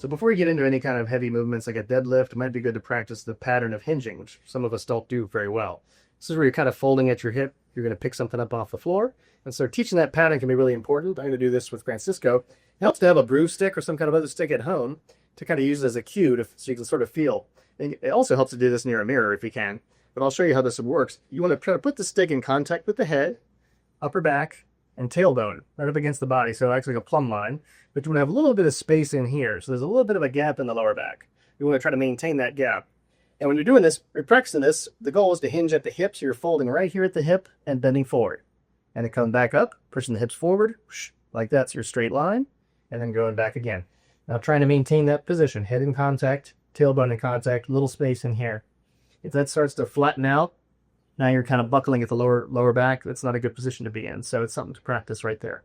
So before you get into any kind of heavy movements like a deadlift, it might be good to practice the pattern of hinging, which some of us don't do very well. This is where you're kind of folding at your hip. You're going to pick something up off the floor. And so teaching that pattern can be really important. I'm going to do this with Francisco. It helps to have a broomstick or some kind of other stick at home to kind of use it as a cue so you can sort of feel. And it also helps to do this near a mirror if you can. But I'll show you how this works. You want to try to put the stick in contact with the head, upper back, and tailbone, right up against the body, so actually like a plumb line. But you want to have a little bit of space in here, so there's a little bit of a gap in the lower back. You want to try to maintain that gap. And when you're doing this, you're practicing this, the goal is to hinge at the hip, so you're folding right here at the hip and bending forward. And it comes back up, pushing the hips forward, like that, so your straight line, and then going back again. Now trying to maintain that position, head in contact, tailbone in contact, little space in here. If that starts to flatten out, now you're kind of buckling at the lower back. That's not a good position to be in. So it's something to practice right there.